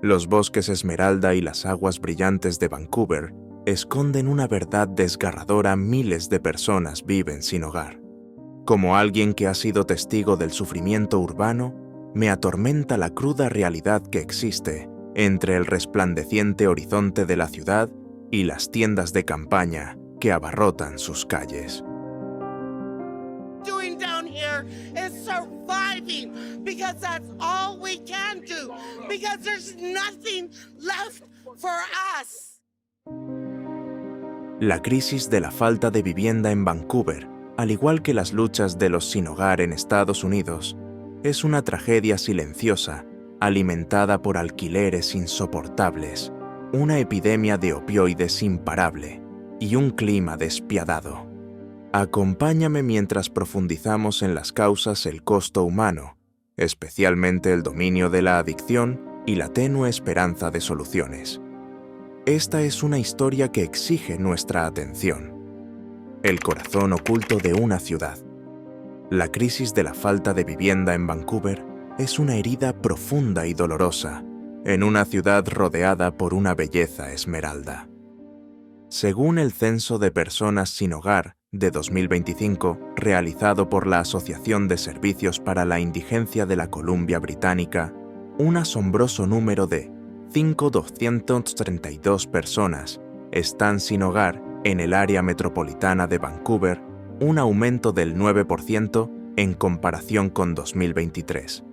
Los bosques esmeralda y las aguas brillantes de Vancouver esconden una verdad desgarradora. Miles de personas viven sin hogar. Como alguien que ha sido testigo del sufrimiento urbano, me atormenta la cruda realidad que existe entre el resplandeciente horizonte de la ciudad y las tiendas de campaña que abarrotan sus calles. Doing down here is surviving because that's all we can do because there's nothing left for us. La crisis de la falta de vivienda en Vancouver, al igual que las luchas de los sin hogar en Estados Unidos, es una tragedia silenciosa, alimentada por alquileres insoportables, una epidemia de opioides imparable y un clima despiadado. Acompáñame mientras profundizamos en las causas del costo humano, especialmente el dominio de la adicción y la tenue esperanza de soluciones. Esta es una historia que exige nuestra atención. El corazón oculto de una ciudad. La crisis de la falta de vivienda en Vancouver es una herida profunda y dolorosa en una ciudad rodeada por una belleza esmeralda. Según el Censo de Personas Sin Hogar de 2025, realizado por la Asociación de Servicios para la Indigencia de la Columbia Británica, un asombroso número de 5.232 personas están sin hogar en el área metropolitana de Vancouver, un aumento del 9% en comparación con 2023.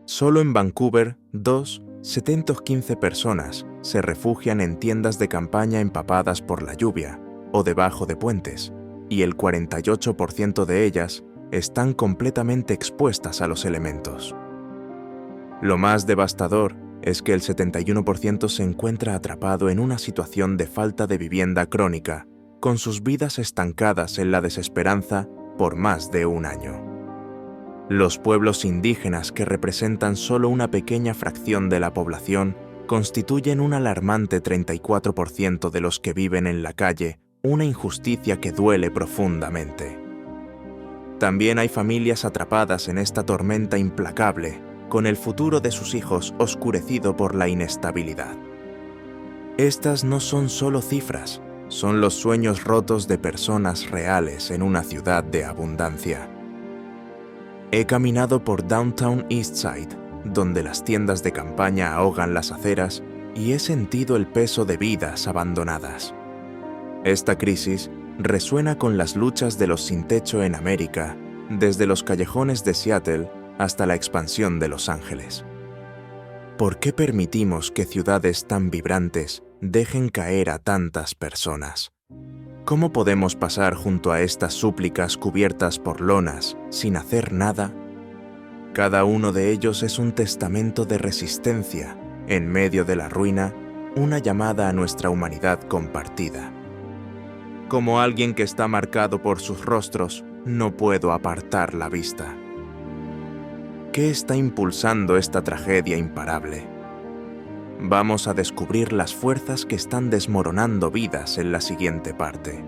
Solo en Vancouver, 715 personas se refugian en tiendas de campaña empapadas por la lluvia o debajo de puentes, y el 48% de ellas están completamente expuestas a los elementos. Lo más devastador es que el 71% se encuentra atrapado en una situación de falta de vivienda crónica, con sus vidas estancadas en la desesperanza por más de un año. Los pueblos indígenas, que representan solo una pequeña fracción de la población, constituyen un alarmante 34% de los que viven en la calle, una injusticia que duele profundamente. También hay familias atrapadas en esta tormenta implacable, con el futuro de sus hijos oscurecido por la inestabilidad. Estas no son solo cifras, son los sueños rotos de personas reales en una ciudad de abundancia. He caminado por Downtown Eastside, donde las tiendas de campaña ahogan las aceras, y he sentido el peso de vidas abandonadas. Esta crisis resuena con las luchas de los sin techo en América, desde los callejones de Seattle hasta la expansión de Los Ángeles. ¿Por qué permitimos que ciudades tan vibrantes dejen caer a tantas personas? ¿Cómo podemos pasar junto a estas súplicas cubiertas por lonas sin hacer nada? Cada uno de ellos es un testamento de resistencia, en medio de la ruina, una llamada a nuestra humanidad compartida. Como alguien que está marcado por sus rostros, no puedo apartar la vista. ¿Qué está impulsando esta tragedia imparable? Vamos a descubrir las fuerzas que están desmoronando vidas en la siguiente parte.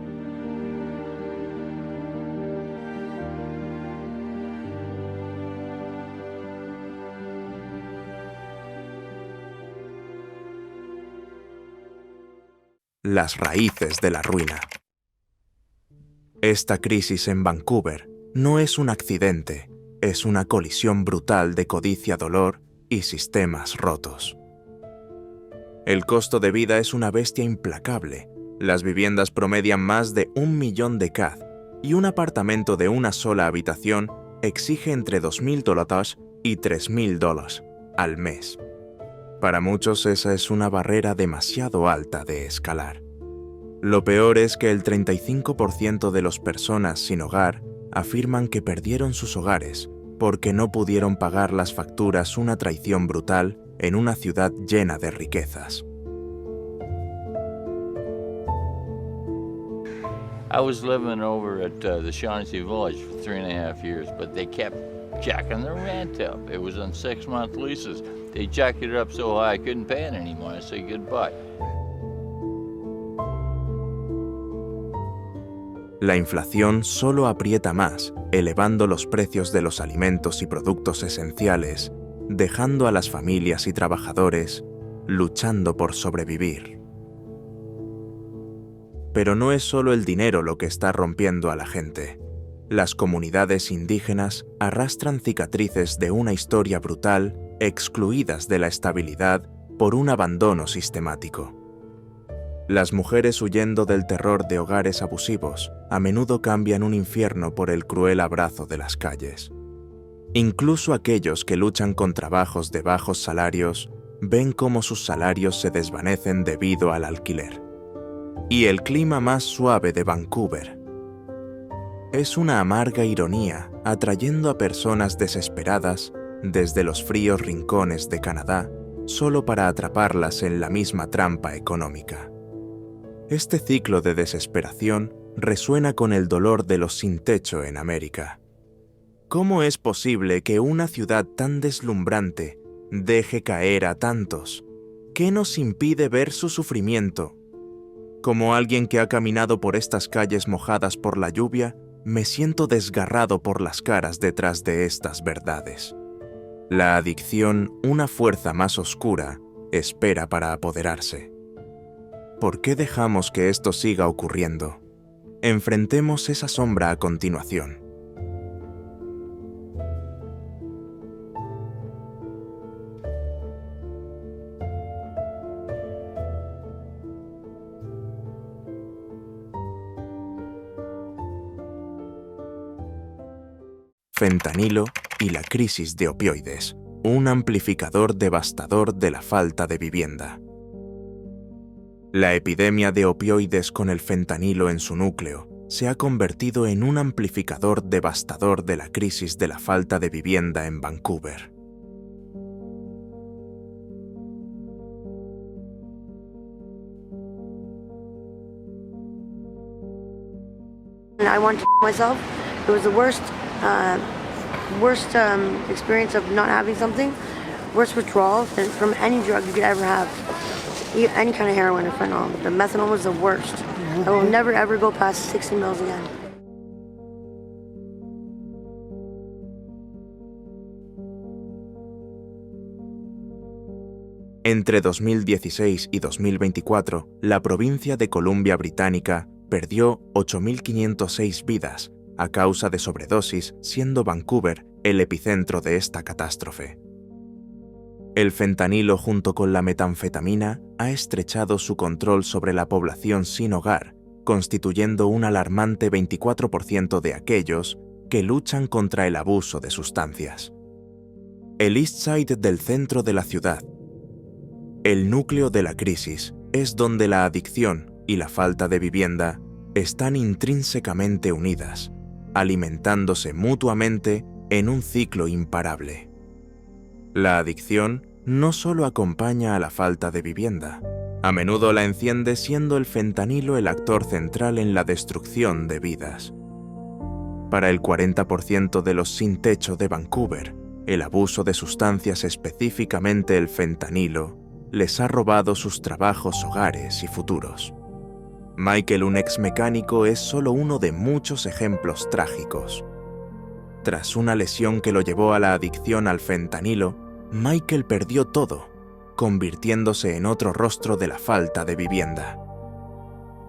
Las raíces de la ruina. Esta crisis en Vancouver no es un accidente, es una colisión brutal de codicia, dolor y sistemas rotos. El costo de vida es una bestia implacable. Las viviendas promedian más de 1 millón de CAD y un apartamento de una sola habitación exige entre $2,000 y $3,000 al mes. Para muchos esa es una barrera demasiado alta de escalar. Lo peor es que el 35% de las personas sin hogar afirman que perdieron sus hogares porque no pudieron pagar las facturas, una traición brutal en una ciudad llena de riquezas. I was living over at the Shaughnessy Village for 3.5 years, but they kept jacking the rent up. It was on 6-month leases. They jacked it up so high I couldn't pay it anymore. I said goodbye. La inflación solo aprieta más, elevando los precios de los alimentos y productos esenciales, dejando a las familias y trabajadores luchando por sobrevivir. Pero no es solo el dinero lo que está rompiendo a la gente. Las comunidades indígenas arrastran cicatrices de una historia brutal, excluidas de la estabilidad por un abandono sistemático. Las mujeres huyendo del terror de hogares abusivos a menudo cambian un infierno por el cruel abrazo de las calles. Incluso aquellos que luchan con trabajos de bajos salarios ven cómo sus salarios se desvanecen debido al alquiler. Y el clima más suave de Vancouver es una amarga ironía atrayendo a personas desesperadas desde los fríos rincones de Canadá solo para atraparlas en la misma trampa económica. Este ciclo de desesperación resuena con el dolor de los sin techo en América. ¿Cómo es posible que una ciudad tan deslumbrante deje caer a tantos? ¿Qué nos impide ver su sufrimiento? Como alguien que ha caminado por estas calles mojadas por la lluvia, me siento desgarrado por las caras detrás de estas verdades. La adicción, una fuerza más oscura, espera para apoderarse. ¿Por qué dejamos que esto siga ocurriendo? Enfrentemos esa sombra a continuación. Fentanilo y la crisis de opioides, un amplificador devastador de la falta de vivienda. La epidemia de opioides con el fentanilo en su núcleo se ha convertido en un amplificador devastador de la crisis de la falta de vivienda en Vancouver. I wanted to myself. It was the worst experience of not having something, worst withdrawal from any drug you could ever have. Any kind of heroin or fentanyl. The methadone was the worst. I will never ever go past 60 mils again. Entre 2016 y 2024, la provincia de Columbia Británica perdió 8.506 vidas a causa de sobredosis, siendo Vancouver el epicentro de esta catástrofe. El fentanilo junto con la metanfetamina ha estrechado su control sobre la población sin hogar, constituyendo un alarmante 24% de aquellos que luchan contra el abuso de sustancias. El East Side del centro de la ciudad, el núcleo de la crisis, es donde la adicción y la falta de vivienda están intrínsecamente unidas, alimentándose mutuamente en un ciclo imparable. La adicción no solo acompaña a la falta de vivienda, a menudo la enciende siendo el fentanilo el actor central en la destrucción de vidas. Para el 40% de los sin techo de Vancouver, el abuso de sustancias, específicamente el fentanilo, les ha robado sus trabajos, hogares y futuros. Michael, un ex mecánico, es solo uno de muchos ejemplos trágicos. Tras una lesión que lo llevó a la adicción al fentanilo, Michael perdió todo, convirtiéndose en otro rostro de la falta de vivienda.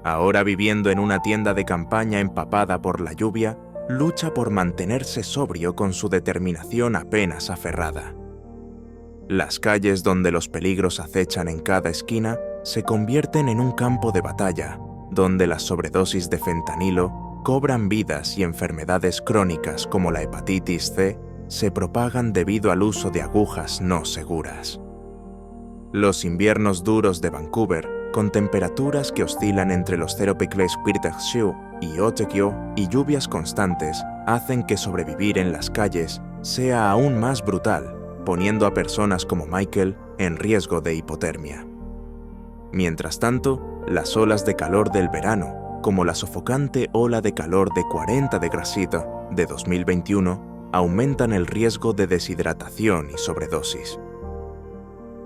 Ahora, viviendo en una tienda de campaña empapada por la lluvia, lucha por mantenerse sobrio con su determinación apenas aferrada. Las calles donde los peligros acechan en cada esquina se convierten en un campo de batalla, donde las sobredosis de fentanilo cobran vidas y enfermedades crónicas como la hepatitis C se propagan debido al uso de agujas no seguras. Los inviernos duros de Vancouver, con temperaturas que oscilan entre los 0°C y 8 y lluvias constantes, hacen que sobrevivir en las calles sea aún más brutal, poniendo a personas como Michael en riesgo de hipotermia. Mientras tanto, las olas de calor del verano, como la sofocante ola de calor de 40°C de 2021, aumentan el riesgo de deshidratación y sobredosis.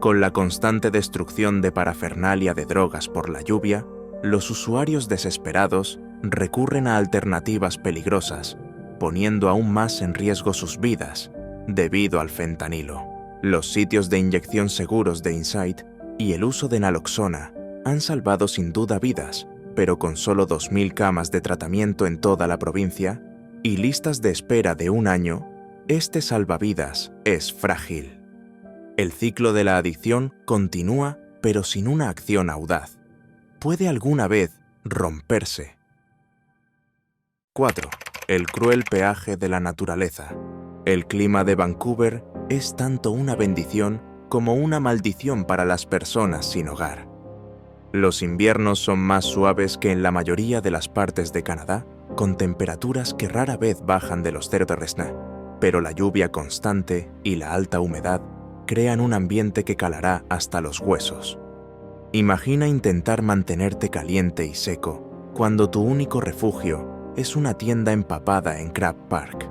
Con la constante destrucción de parafernalia de drogas por la lluvia, los usuarios desesperados recurren a alternativas peligrosas, poniendo aún más en riesgo sus vidas debido al fentanilo. Los sitios de inyección seguros de Insight y el uso de naloxona han salvado sin duda vidas, pero con solo 2.000 camas de tratamiento en toda la provincia y listas de espera de 1 año, este salvavidas es frágil. El ciclo de la adicción continúa, pero sin una acción audaz. Puede alguna vez romperse. 4. El cruel peaje de la naturaleza. El clima de Vancouver es tanto una bendición como una maldición para las personas sin hogar. Los inviernos son más suaves que en la mayoría de las partes de Canadá, con temperaturas que rara vez bajan de los 0 degrees, pero la lluvia constante y la alta humedad crean un ambiente que calará hasta los huesos. Imagina intentar mantenerte caliente y seco cuando tu único refugio es una tienda empapada en Crab Park.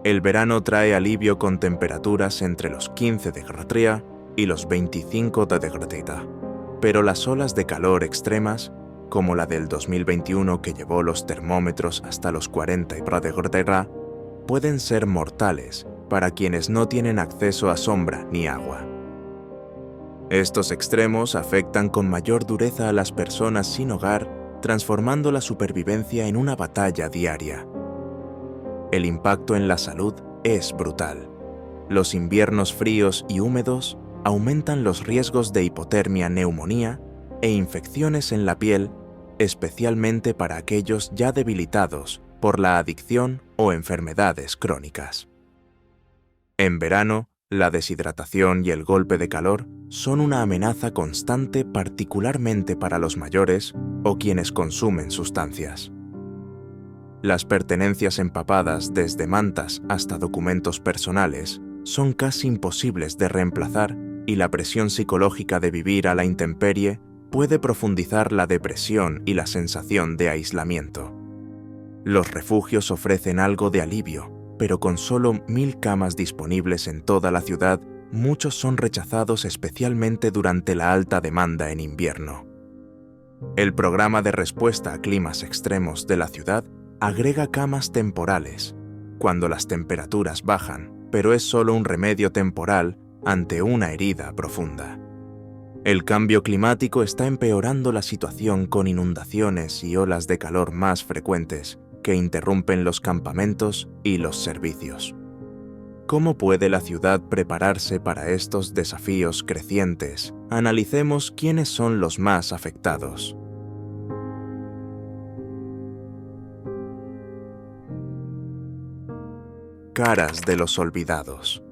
El verano trae alivio con temperaturas entre los 15 degrees y los 25 degrees, pero las olas de calor extremas, como la del 2021 que llevó los termómetros hasta los 40 degrees, pueden ser mortales para quienes no tienen acceso a sombra ni agua. Estos extremos afectan con mayor dureza a las personas sin hogar, transformando la supervivencia en una batalla diaria. El impacto en la salud es brutal. Los inviernos fríos y húmedos aumentan los riesgos de hipotermia, neumonía e infecciones en la piel, especialmente para aquellos ya debilitados por la adicción o enfermedades crónicas. En verano, la deshidratación y el golpe de calor son una amenaza constante, particularmente para los mayores o quienes consumen sustancias. Las pertenencias empapadas, desde mantas hasta documentos personales, son casi imposibles de reemplazar y la presión psicológica de vivir a la intemperie puede profundizar la depresión y la sensación de aislamiento. Los refugios ofrecen algo de alivio, pero con solo 1.000 camas disponibles en toda la ciudad, muchos son rechazados especialmente durante la alta demanda en invierno. El programa de respuesta a climas extremos de la ciudad agrega camas temporales, cuando las temperaturas bajan, pero es solo un remedio temporal ante una herida profunda. El cambio climático está empeorando la situación con inundaciones y olas de calor más frecuentes que interrumpen los campamentos y los servicios. ¿Cómo puede la ciudad prepararse para estos desafíos crecientes? Analicemos quiénes son los más afectados. Caras de los olvidados.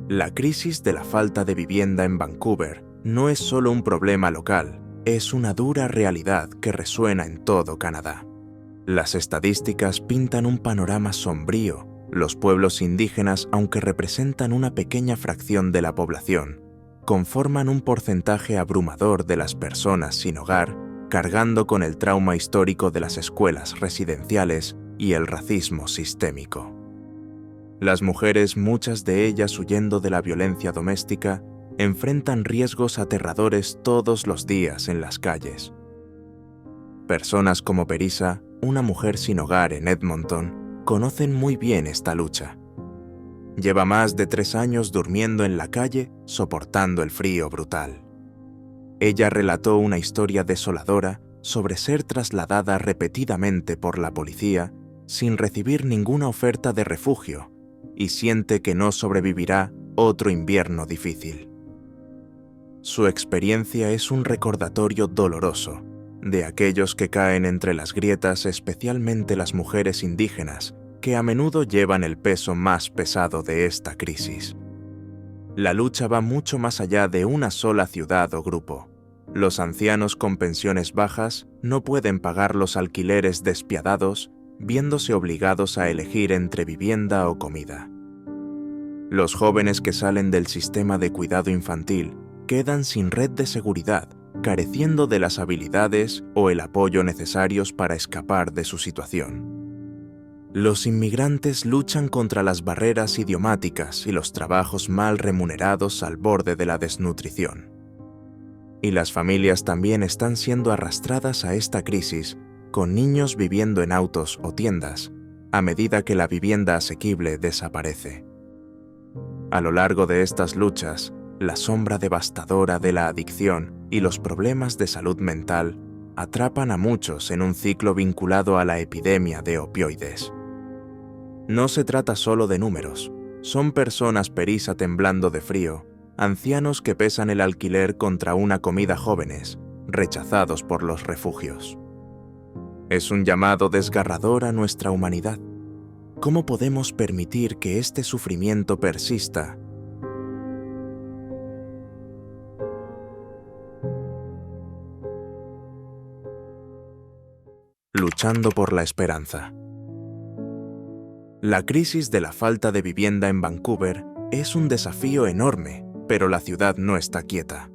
La crisis de la falta de vivienda en Vancouver no es solo un problema local, es una dura realidad que resuena en todo Canadá. Las estadísticas pintan un panorama sombrío. Los pueblos indígenas, aunque representan una pequeña fracción de la población, conforman un porcentaje abrumador de las personas sin hogar, cargando con el trauma histórico de las escuelas residenciales y el racismo sistémico. Las mujeres, muchas de ellas huyendo de la violencia doméstica, enfrentan riesgos aterradores todos los días en las calles. Personas como Perisa, una mujer sin hogar en Edmonton, conocen muy bien esta lucha. Lleva más de 3 años durmiendo en la calle, soportando el frío brutal. Ella relató una historia desoladora sobre ser trasladada repetidamente por la policía sin recibir ninguna oferta de refugio y siente que no sobrevivirá otro invierno difícil. Su experiencia es un recordatorio doloroso de aquellos que caen entre las grietas, especialmente las mujeres indígenas, que a menudo llevan el peso más pesado de esta crisis. La lucha va mucho más allá de una sola ciudad o grupo. Los ancianos con pensiones bajas no pueden pagar los alquileres despiadados, viéndose obligados a elegir entre vivienda o comida. Los jóvenes que salen del sistema de cuidado infantil quedan sin red de seguridad, careciendo de las habilidades o el apoyo necesarios para escapar de su situación. Los inmigrantes luchan contra las barreras idiomáticas y los trabajos mal remunerados al borde de la desnutrición. Y las familias también están siendo arrastradas a esta crisis, con niños viviendo en autos o tiendas, a medida que la vivienda asequible desaparece. A lo largo de estas luchas, la sombra devastadora de la adicción y los problemas de salud mental atrapan a muchos en un ciclo vinculado a la epidemia de opioides. No se trata solo de números, son personas perisa temblando de frío, ancianos que pesan el alquiler contra una comida jóvenes, rechazados por los refugios. Es un llamado desgarrador a nuestra humanidad. ¿Cómo podemos permitir que este sufrimiento persista? Luchando por la esperanza. La crisis de la falta de vivienda en Vancouver es un desafío enorme, pero la ciudad no está quieta.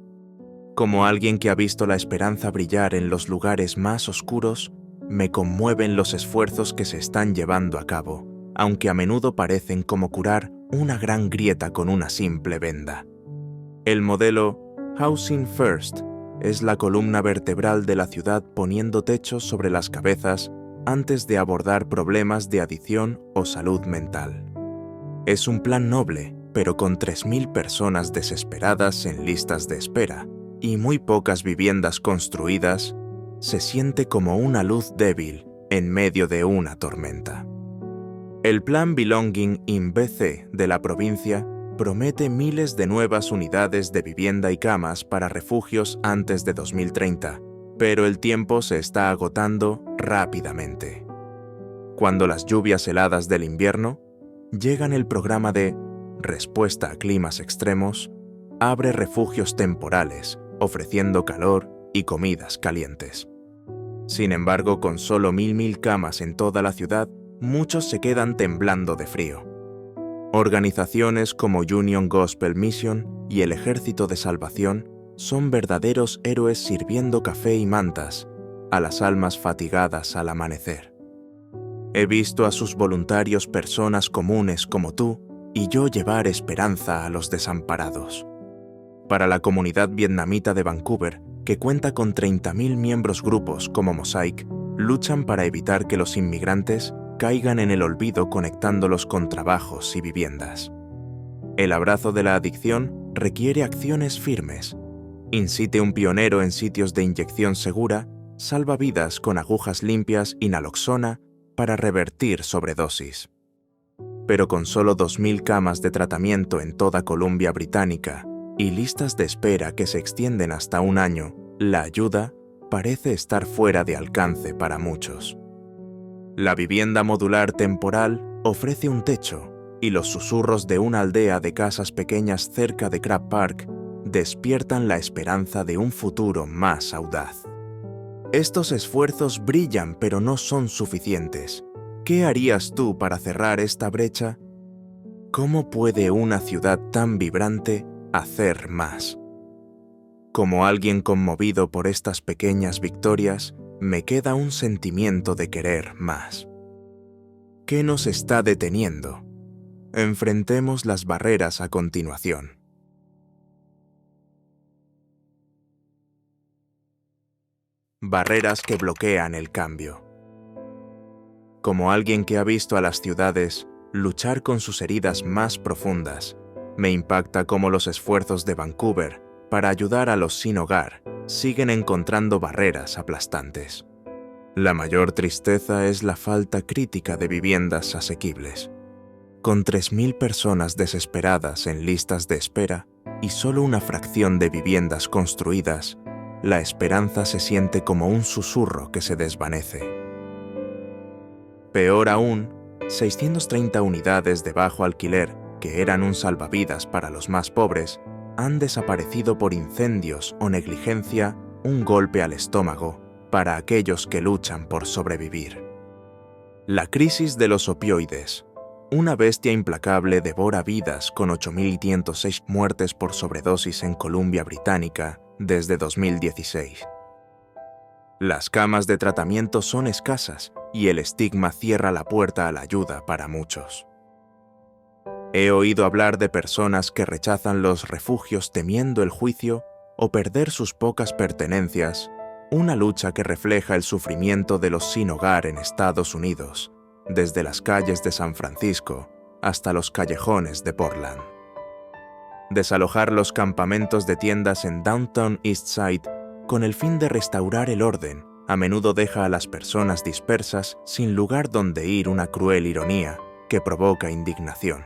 Como alguien que ha visto la esperanza brillar en los lugares más oscuros, me conmueven los esfuerzos que se están llevando a cabo, aunque a menudo parecen como curar una gran grieta con una simple venda. El modelo Housing First es la columna vertebral de la ciudad poniendo techos sobre las cabezas antes de abordar problemas de adicción o salud mental. Es un plan noble, pero con 3.000 personas desesperadas en listas de espera y muy pocas viviendas construidas, se siente como una luz débil en medio de una tormenta. El plan Belonging in BC de la provincia promete miles de nuevas unidades de vivienda y camas para refugios antes de 2030, pero el tiempo se está agotando rápidamente. Cuando las lluvias heladas del invierno llegan, el programa de respuesta a climas extremos abre refugios temporales, ofreciendo calor y comidas calientes. Sin embargo, con solo 1.000 camas en toda la ciudad, muchos se quedan temblando de frío. Organizaciones como Union Gospel Mission y el Ejército de Salvación son verdaderos héroes sirviendo café y mantas a las almas fatigadas al amanecer. He visto a sus voluntarios personas comunes como tú y yo llevar esperanza a los desamparados. Para la comunidad vietnamita de Vancouver, que cuenta con 30.000 miembros, grupos como Mosaic luchan para evitar que los inmigrantes caigan en el olvido conectándolos con trabajos y viviendas. El abrazo de la adicción requiere acciones firmes. Incite un pionero en sitios de inyección segura, salva vidas con agujas limpias y naloxona para revertir sobredosis. Pero con solo 2.000 camas de tratamiento en toda Columbia Británica y listas de espera que se extienden hasta un año, la ayuda parece estar fuera de alcance para muchos. La vivienda modular temporal ofrece un techo y los susurros de una aldea de casas pequeñas cerca de Crab Park despiertan la esperanza de un futuro más audaz. Estos esfuerzos brillan, pero no son suficientes. ¿Qué harías tú para cerrar esta brecha? ¿Cómo puede una ciudad tan vibrante hacer más? Como alguien conmovido por estas pequeñas victorias, me queda un sentimiento de querer más. ¿Qué nos está deteniendo? Enfrentemos las barreras a continuación. Barreras que bloquean el cambio. Como alguien que ha visto a las ciudades luchar con sus heridas más profundas, me impacta cómo los esfuerzos de Vancouver para ayudar a los sin hogar siguen encontrando barreras aplastantes. La mayor tristeza es la falta crítica de viviendas asequibles. Con 3.000 personas desesperadas en listas de espera y solo una fracción de viviendas construidas, la esperanza se siente como un susurro que se desvanece. Peor aún, 630 unidades de bajo alquiler, que eran un salvavidas para los más pobres, han desaparecido por incendios o negligencia, un golpe al estómago para aquellos que luchan por sobrevivir. La crisis de los opioides. Una bestia implacable devora vidas con 8.506 muertes por sobredosis en Columbia Británica desde 2016. Las camas de tratamiento son escasas y el estigma cierra la puerta a la ayuda para muchos. He oído hablar de personas que rechazan los refugios temiendo el juicio o perder sus pocas pertenencias, una lucha que refleja el sufrimiento de los sin hogar en Estados Unidos, desde las calles de San Francisco hasta los callejones de Portland. desalojar los campamentos de tiendas en Downtown Eastside con el fin de restaurar el orden, a menudo deja a las personas dispersas sin lugar donde ir, una cruel ironía que provoca indignación.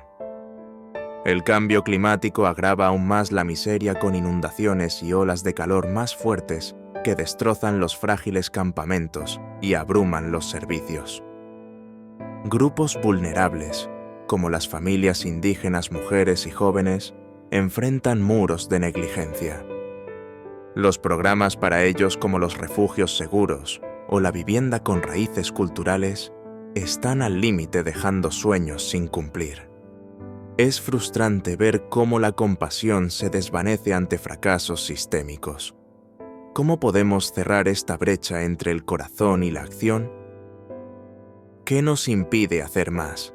El cambio climático agrava aún más la miseria con inundaciones y olas de calor más fuertes que destrozan los frágiles campamentos y abruman los servicios. Grupos vulnerables, como las familias indígenas, mujeres y jóvenes, enfrentan muros de negligencia. Los programas para ellos, como los refugios seguros o la vivienda con raíces culturales, están al límite, dejando sueños sin cumplir. Es frustrante ver cómo la compasión se desvanece ante fracasos sistémicos. ¿Cómo podemos cerrar esta brecha entre el corazón y la acción? ¿Qué nos impide hacer más?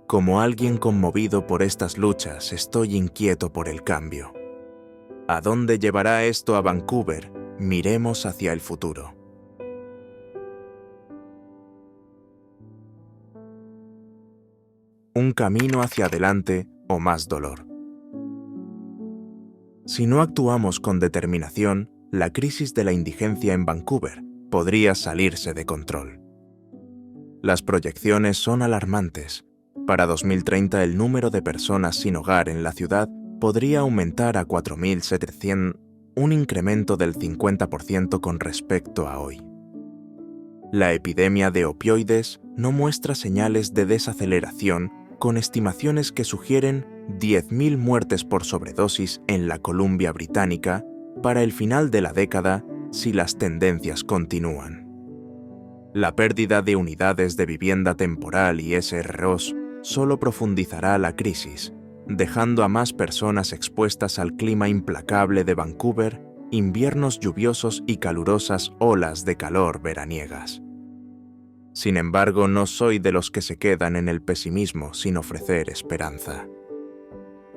Como alguien conmovido por estas luchas, estoy inquieto por el cambio. ¿A dónde llevará esto a Vancouver? Miremos hacia el futuro. Un camino hacia adelante o más dolor. Si no actuamos con determinación, la crisis de la indigencia en Vancouver podría salirse de control. Las proyecciones son alarmantes. Para 2030, el número de personas sin hogar en la ciudad podría aumentar a 4.700, un incremento del 50% con respecto a hoy. La epidemia de opioides no muestra señales de desaceleración, con estimaciones que sugieren 10.000 muertes por sobredosis en la Columbia Británica para el final de la década si las tendencias continúan. La pérdida de unidades de vivienda temporal y SROs solo profundizará la crisis, dejando a más personas expuestas al clima implacable de Vancouver, inviernos lluviosos y calurosas olas de calor veraniegas. Sin embargo, no soy de los que se quedan en el pesimismo sin ofrecer esperanza.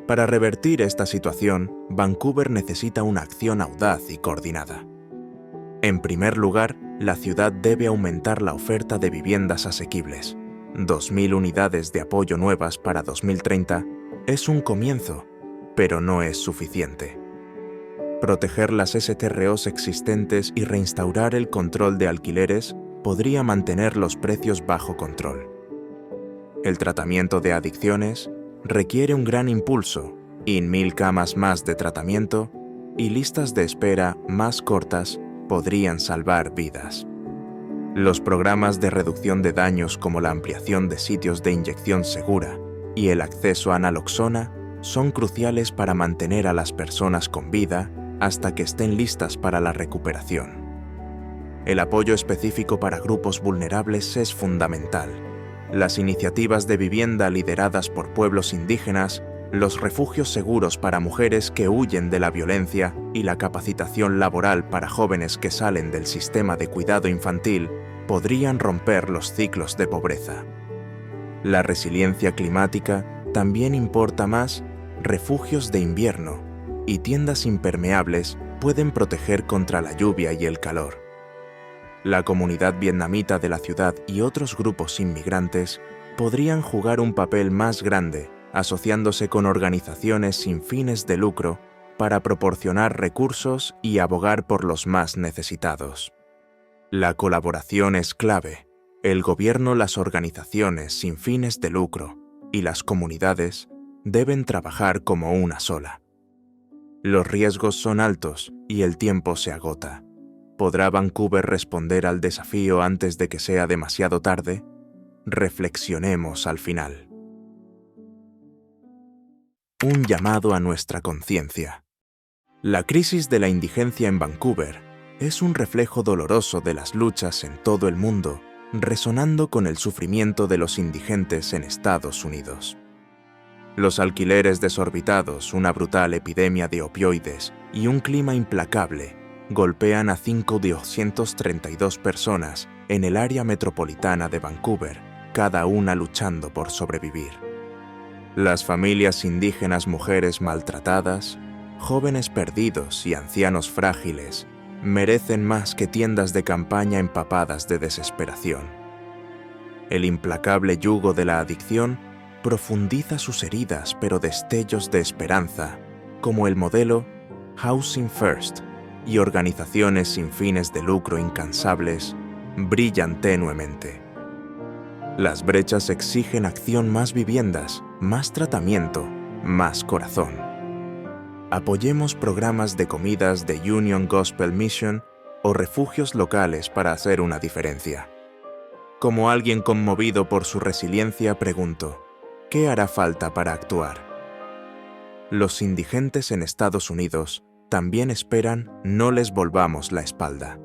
Para revertir esta situación, Vancouver necesita una acción audaz y coordinada. En primer lugar, la ciudad debe aumentar la oferta de viviendas asequibles. 2.000 unidades de apoyo nuevas para 2030 es un comienzo, pero no es suficiente. Proteger las STROs existentes y reinstaurar el control de alquileres podría mantener los precios bajo control. El tratamiento de adicciones requiere un gran impulso, y 1.000 camas más de tratamiento y listas de espera más cortas podrían salvar vidas. Los programas de reducción de daños, como la ampliación de sitios de inyección segura y el acceso a naloxona, son cruciales para mantener a las personas con vida hasta que estén listas para la recuperación. El apoyo específico para grupos vulnerables es fundamental. Las iniciativas de vivienda lideradas por pueblos indígenas, los refugios seguros para mujeres que huyen de la violencia y la capacitación laboral para jóvenes que salen del sistema de cuidado infantil podrían romper los ciclos de pobreza. La resiliencia climática también importa más. Refugios de invierno y tiendas impermeables pueden proteger contra la lluvia y el calor. La comunidad vietnamita de la ciudad y otros grupos inmigrantes podrían jugar un papel más grande, asociándose con organizaciones sin fines de lucro para proporcionar recursos y abogar por los más necesitados. La colaboración es clave. El gobierno, las organizaciones sin fines de lucro y las comunidades deben trabajar como una sola. Los riesgos son altos y el tiempo se agota. ¿Podrá Vancouver responder al desafío antes de que sea demasiado tarde? Reflexionemos al final. Un llamado a nuestra conciencia. La crisis de la indigencia en Vancouver es un reflejo doloroso de las luchas en todo el mundo, resonando con el sufrimiento de los indigentes en Estados Unidos. Los alquileres desorbitados, una brutal epidemia de opioides y un clima implacable golpean a 5 de 232 personas en el área metropolitana de Vancouver, cada una luchando por sobrevivir. Las familias indígenas, mujeres maltratadas, jóvenes perdidos y ancianos frágiles merecen más que tiendas de campaña empapadas de desesperación. El implacable yugo de la adicción profundiza sus heridas pero destellos de esperanza, como el modelo Housing First, y organizaciones sin fines de lucro incansables brillan tenuemente. Las brechas exigen acción, más viviendas, más tratamiento, más corazón. Apoyemos programas de comidas de Union Gospel Mission o refugios locales para hacer una diferencia. Como alguien conmovido por su resiliencia, pregunto, ¿qué hará falta para actuar? Los indigentes en Estados Unidos también esperan no les volvamos la espalda.